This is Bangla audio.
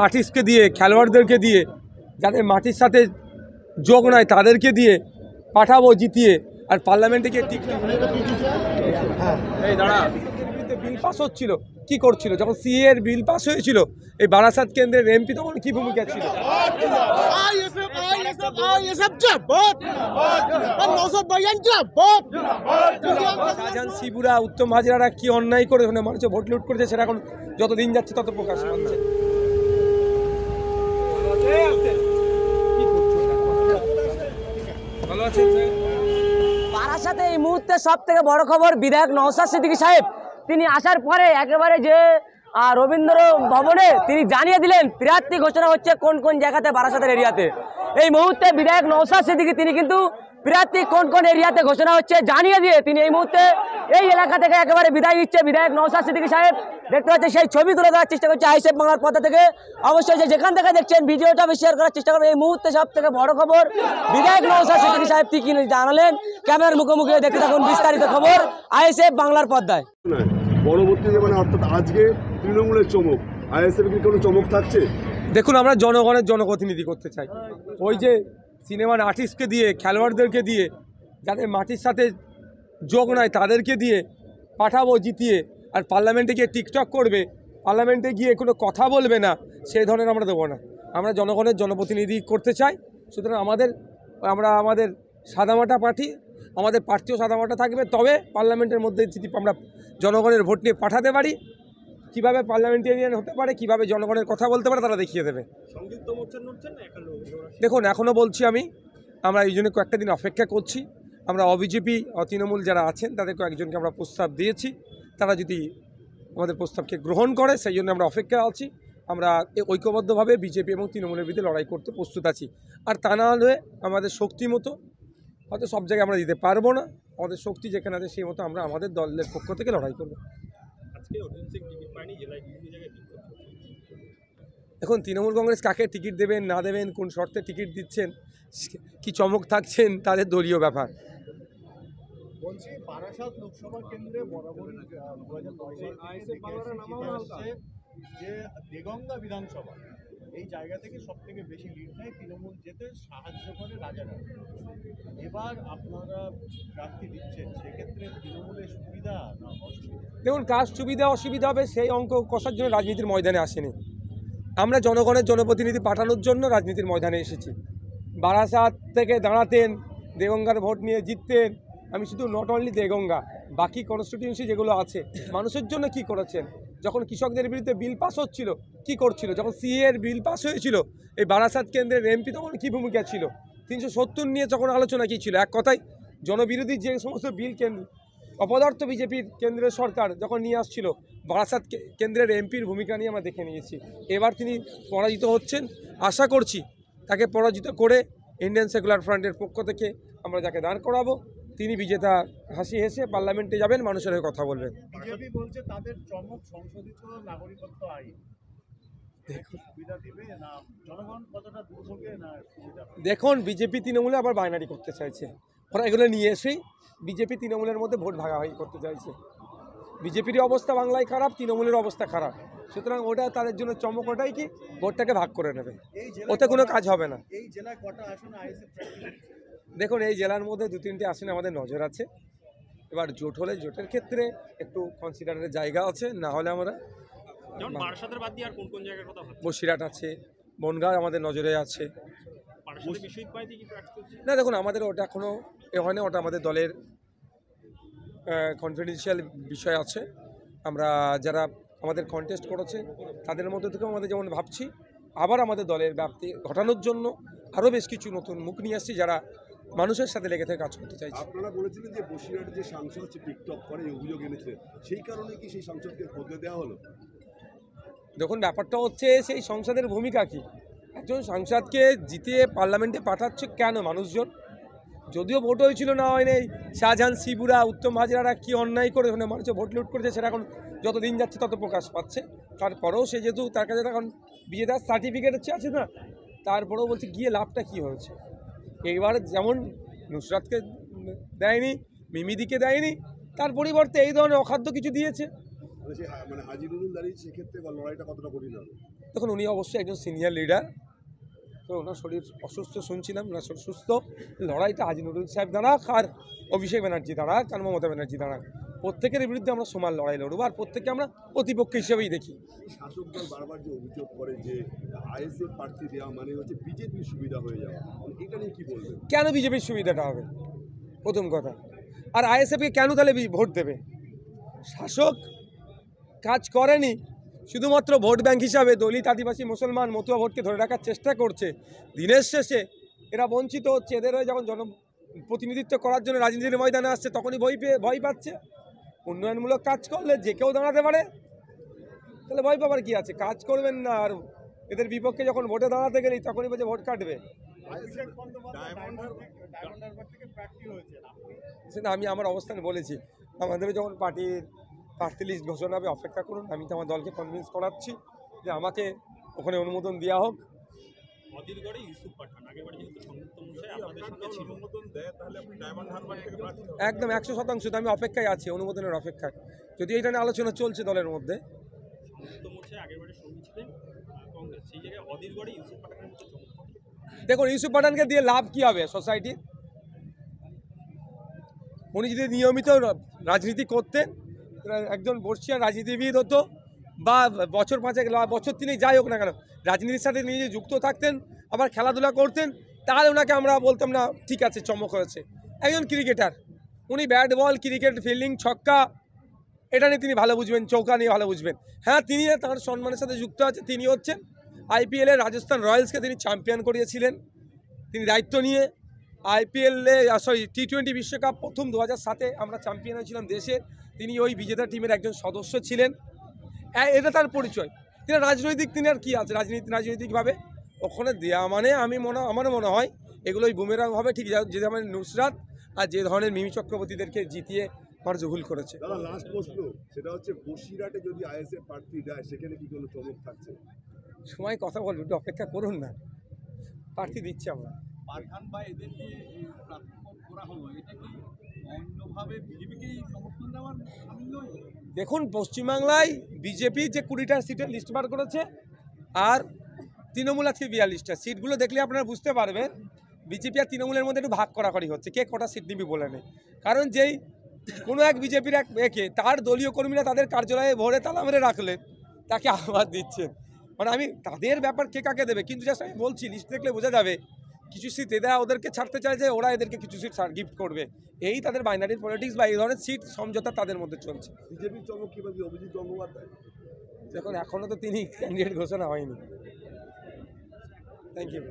আর্টিস্টকে দিয়ে, খেলোয়াড়দেরকে দিয়ে, যাদের মাটির সাথে যোগ নাই তাদেরকে দিয়ে পাঠাবো জিতিয়ে। আর পার্লামেন্টে গিয়ে বিল পাস হচ্ছিল, কি করছিল? যখন সিএ এর বিল পাস হয়েছিল, এই বারাসাত কেন্দ্রের এমপি তখন কি ভূমিকা ছিল? শাহজাহান শিবুরা, উত্তম হাজরারা কি অন্যায় করে মানুষের ভোট লুট করেছে, সেটা এখন যত দিন যাচ্ছে তত প্রকাশ পাচ্ছে। বারাসাতে এই মুহূর্তে সব থেকে বড় খবর, বিধায়ক নওশাদ সিদ্দিকী সাহেব তিনি আসার পরে একেবারে যে রবীন্দ্র ভবনে তিনি জানিয়ে দিলেন প্রার্থী ঘোষণা হচ্ছে কোন কোন জায়গাতে বারাসাতের এরিয়াতে। এই মুহূর্তে বিধায়ক নওশাদ সিদ্দিকী তিনি কিন্তু প্রার্থী কোন কোন এরিয়াতে ঘোষণা হচ্ছে জানিয়ে দিয়ে তিনি এই মুহূর্তে এই এলাকা থেকে একেবারে বিদায় নিচ্ছে। বিধায়ক নওশাদ সিদ্দিকী সাহেব দেখতে পাচ্ছেন, সেই ছবি তুলে দেওয়ার চেষ্টা করছে আইএসএফ বাংলার পথ থেকে। অবশ্যই যেখান থেকে দেখছেন ভিডিওটা শেয়ার করার চেষ্টা করবেন। এই মুহূর্তে সব থেকে বড় খবর, বিধায়ক নওশাদ সিদ্দিকী সাহেব কি জানালেন ক্যামেরার মুখোমুখি দেখতে থাকুন বিস্তারিত খবর আইএসএফ বাংলার পর্দায়। পরবর্তীতে অর্থাৎ আজকে তৃণমূলের চমক, আইএসএফ কি কোনো চমক থাকছে? দেখুন, আমরা জনগণের জনপ্রতিনিধি করতে চাই। ওই যে সিনেমার আর্টিস্টকে দিয়ে, খেলোয়াড়দেরকে দিয়ে, যাদের মাটির সাথে যোগ নাই তাদেরকে দিয়ে পাঠাবো জিতিয়ে। আর পার্লামেন্টে গিয়ে টিকটক করবে, পার্লামেন্টে গিয়ে কোনো কথা বলবে না, সেই ধরনের আমরা দেবো না। আমরা জনগণের জনপ্রতিনিধি করতে চাই। সুতরাং আমাদের সাদামাটা পার্টি, আমাদের প্রার্থীও সাদামাটা থাকবে। তবে পার্লামেন্টের মধ্যে যদি আমরা জনগণের ভোট নিয়ে পাঠাতে পারি, কীভাবে পার্লামেন্টেরিয়ান হতে পারে, কিভাবে জনগণের কথা বলতে পারে, তারা দেখিয়ে দেবে। দেখুন, এখনও বলছি আমরা এই জন্য কয়েকটা দিন অপেক্ষা করছি। আমরা অবিজেপি, তৃণমূল যারা আছেন তাদের কয়েকজনকে আমরা প্রস্তাব দিয়েছি। তারা যদি আমাদের প্রস্তাবকে গ্রহণ করে, সেই জন্য আমরা অপেক্ষা আছি। আমরা ঐক্যবদ্ধভাবে বিজেপি এবং তৃণমূলের বিরুদ্ধে লড়াই করতে প্রস্তুত আছি। আর তা না হলে আমাদের শক্তি মতো হয়তো সব জায়গায় আমরা দিতে পারবো না। আমাদের শক্তি যেখানে আছে সেই মতো আমরা আমাদের দলের পক্ষ থেকে লড়াই করব। এখন তৃণমূল কংগ্রেস কাকে টিকিট দেবেন না দেবেন, কোন শর্তে টিকিট দিচ্ছেন, কি চমক থাকছেন, তাদের দলীয় ব্যাপার। বলছি, বারাসাত লোকসভা কেন্দ্রে বরাবরই যে দেগঙ্গা বিধানসভা, এই জায়গা থেকে সব থেকে বেশি লিড নেয় তৃণমূল, যেতে সাহায্য করে রাজারা। এবার আপনারা প্রার্থী দিচ্ছেন, সেক্ষেত্রে তৃণমূলের সুবিধা না অসুবিধা? দেখুন, কার সুবিধা অসুবিধা হবে সেই অঙ্ক কষার জন্য রাজনীতির ময়দানে আসেনি। আমরা জনগণের জনপ্রতিনিধি পাঠানোর জন্য রাজনীতির ময়দানে এসেছি। বারাসাত থেকে দাঁড়াতেন, দেগঙ্গার ভোট নিয়ে জিততেন। আমি শুধু নট অনলি দেগঙ্গা, বাকি কনস্টিটিউয়েন্সি যেগুলো আছে মানুষের জন্য কি করেছেন। যখন কৃষকদের বিরুদ্ধে বিল পাস হচ্ছিল, কি করছিল? যখন সিএ এর বিল পাস হয়েছিল, এই বারাসাত কেন্দ্রের এমপি তখন কী ভূমিকা ছিল? 370 নিয়ে তখন আলোচনা কী ছিল? এক কথায় জনবিরোধী যে সমস্ত বিল অপদার্থ বিজেপির কেন্দ্রের সরকার যখন নিয়ে আসছিল, বারাসাত কেন্দ্রের এমপির ভূমিকা নিয়ে আমরা দেখে নিয়েছি। এবার তিনি পরাজিত হচ্ছেন। আশা করছি তাকে পরাজিত করে ইন্ডিয়ান সেকুলার ফ্রন্টের পক্ষ থেকে আমরা যাকে দাঁড় করাবো, তিনি বিজেতা হাসি হেসে পার্লামেন্টে যাবেন, মানুষের হয়ে কথা বলবেন। বিজেপি বলছে তাদের চমক সংশোধিত নাগরিকত্ব আইন। দেখুন, বিজেপি তৃণমূলে আবার বাইনারি করতে চাইছে। ওরা এগুলো নিয়ে এসেই বিজেপি তৃণমূলের মধ্যে ভোট ভাগাভাগি করতে চাইছে। বিজেপির অবস্থা বাংলায় খারাপ, তৃণমূলের অবস্থা খারাপ। সুতরাং ওটা তাদের জন্য চমক, ওটাই কি ভোটটাকে ভাগ করে নেবে, ওতে কোনো কাজ হবে না। দেখুন, এই জেলার মধ্যে 2-3টে আসনে আমাদের নজর আছে। এবার জোট হলে জোটের ক্ষেত্রে একটু কনসিডারের জায়গা আছে, না হলে আমরা বসিরহাট আছে, বনগাঁ আমাদের নজরে আছে। না, দেখুন, আমাদের ওটা এখনও হয় না, ওটা আমাদের দলের কনফিডেন্সিয়াল বিষয় আছে। আমরা যারা আমাদের কন্টেস্ট করেছে তাদের মধ্যে থেকেও আমাদের যেমন ভাবছি, আবার আমাদের দলের ব্যাপ্তি ঘটানোর জন্য আরও বেশ কিছু নতুন মুখ নিয়ে আসছি যারা মানুষের সাথে লেগে থেকে কাজ করতে চাইছে। আপনারা বলেছিলেন যে বসিরহাটে যে সাংসদ হচ্ছে টিকটক করে, অভিযোগ এনেছিলেন, সেই কারণে কি সেই সাংসদকে বদলে দেওয়া হলো? দেখুন, ব্যাপারটা হচ্ছে সেই সংসদের ভূমিকা কি। একজন সাংসদকে জিতিয়ে পার্লামেন্টে পাঠাচ্ছে কেন মানুষজন? যদিও ভোট হয়েছিল না হয় নাই, শাহজাহান শিবুরা, উত্তম হাজরারা কি অন্যায় করে মানুষের ভোট লুট করেছে, সেটা এখন যত দিন যাচ্ছে তত প্রকাশ পাচ্ছে। তারপরেও সে যেহেতু তার কাছে এখন বিজেতার সার্টিফিকেট আছে না, তারপরেও বলছে গিয়ে লাভটা কি হয়েছে। এইবার যেমন নুসরাতকে দেয়নি, মিমিদিকে দেয়নি, তার পরিবর্তে এই ধরনের অখাদ্য কিছু দিয়েছে। মানে হাজিরুল দাঁড়িয়ে, সেক্ষেত্রে লড়াইটা কতটা কঠিন হবে? দেখুন উনি অবশ্যই একজন সিনিয়র লিডার, তো ওনার শরীর অসুস্থ শুনছিলাম, ওনার শরীর সুস্থ। লড়াইটা হাজি নুরুল সাহেব দাঁড়াক আর অভিষেক ব্যানার্জি দাঁড়াক আর মমতা ব্যানার্জি দাঁড়াক, প্রত্যেকের বিরুদ্ধে আমরা সমান লড়াই লড়বো আর প্রত্যেককে আমরা প্রতিপক্ষ হিসেবেই দেখি। শাসক দল বারবার যে অভিযোগ করে যে আইএসএফ প্রার্থী দেওয়া মানে হচ্ছে বিজেপির সুবিধা হয়ে যাওয়া, এটা নিয়ে কি বলবেন? কেন বিজেপির সুবিধাটা হবে প্রথম কথা, আর আইএসএফকে কেন তাহলে ভোট দেবে? শাসক কাজ করেনি, শুধুমাত্র ভোট ব্যাংক হিসাবে দলিত আদিবাসী মুসলমান মতুয়া ভোটকে ধরে রাখার চেষ্টা করছে। দিনের শেষে এরা বঞ্চিত হচ্ছে, এদের হয়ে যখন প্রতিনিধিত্ব করার জন্য রাজনীতির ময়দানে আসছে তখনই ভয় পাচ্ছে। উন্নয়নমূলক কাজ করলে যে কেউ দাঁড়াতে পারে, তাহলে ভয় পাবার কি আছে? কাজ করবেন না আর এদের বিপক্ষে যখন ভোটে দাঁড়াতে গেলেই তখনই বলছে ভোট কাটবে। সেটা আমি আমার অবস্থানে বলেছি, আমাদের যখন পার্টির প্রার্থী লিস্ট ঘোষণা হবে অপেক্ষা করুন। আমি তো আমার দলকে কনভিন্স করাচ্ছি যে আমাকে ওখানে অনুমোদন দেওয়া হোক। একদম 100% তো আমি অপেক্ষায় আছি, অনুমোদনের অপেক্ষায়। যদি এটা নিয়ে আলোচনা চলছে দলের মধ্যে। দেখুন ইউসুফ পাঠানকে দিয়ে লাভ কি হবে সোসাইটির? উনি যদি নিয়মিত রাজনীতি করতেন, একজন বর্ষিয়ান রাজনীতিবিদ হতো, বা বছর 5 বছর 3 যাই হোক না কেন রাজনীতির সাথে নিজে যুক্ত থাকতেন, আবার খেলাধুলা করতেন, তাহলে ওনাকে আমরা বলতাম না ঠিক আছে চমক হয়েছে। একজন ক্রিকেটার, উনি ব্যাট বল ক্রিকেট ফিল্ডিং ছক্কা এটা নিয়ে তিনি ভালো বুঝবেন, চৌকা নিয়ে ভালো বুঝবেন। হ্যাঁ, তিনি তার সম্মানের সাথে যুক্ত আছে। তিনি হচ্ছেন আইপিএলে রাজস্থান রয়্যালসকে তিনি চ্যাম্পিয়ন করিয়েছিলেন। তিনি দায়িত্ব নিয়ে আইপিএলে T20 বিশ্বকাপ প্রথম 2007-এ আমরা চ্যাম্পিয়ন হয়েছিলাম দেশে, তিনি ওই বিজেতা টিমের একজন সদস্য ছিলেন। এটা তার পরিচয়। তিনি রাজনৈতিক, তিনি আর কি আছে রাজনৈতিকভাবে ওখানে দেওয়া মানে আমার মনে হয় এগুলোই বুমেরাং হবে, ঠিক যে ধরনের নুসরাত আর যে ধরনের মিমি চক্রবর্তীদেরকে জিতিয়ে মানুষ ভুল করেছে। দাদা লাস্ট প্রশ্ন, সেটা হচ্ছে বসিরহাটে যদি আইএসএফ প্রার্থী দেয় সেখানে কি কোনো চমক থাকছে? সময় কথা বলবো, একটু অপেক্ষা করুন না, প্রার্থী দিচ্ছি আমরা। পাঠান বা এদেরকে প্রার্থী করা হলো, এটা কি অন্যভাবে বিজেপিকেই সমর্থন দেওয়ার সামিল নয়? দেখুন পশ্চিমবাংলায় বিজেপি যে 20টা সিটের লিস্ট বার করেছে আর তৃণমূল আছে 42টা। সিটগুলো দেখলে আপনারা বুঝতে পারবেন বিজেপি আর তৃণমূলের মধ্যে একটু ভাগ করাকরি হচ্ছে, কে কটা সিট নিবি বলে নেই। কারণ যেই কোনো এক বিজেপির এক একে তার দলীয় কর্মীরা তাদের কার্যালয়ে ভরে তালা মেরে রাখলেন, তাকে আহ্বান দিচ্ছেন। মানে আমি তাদের ব্যাপার কে কাকে দেবে, কিন্তু জাস্ট আমি বলছি লিস্ট দেখলে বোঝা যাবে কিছু সিট এরা ওদেরকে ছাড়তে চায় যে ওরা এদেরকে কিছু সিট গিফট করবে, এই তাদের বাইনারি পলিটিক্স বা এই ধরনের সিট সমঝোতা তাদের মধ্যে চলছে। বিজেপির চমক কি বলছি অভিজিৎ গঙ্গোপাধ্যায়? দেখুন এখনও তো তিনি ক্যান্ডিডেট ঘোষণা হয়নি। Thank you.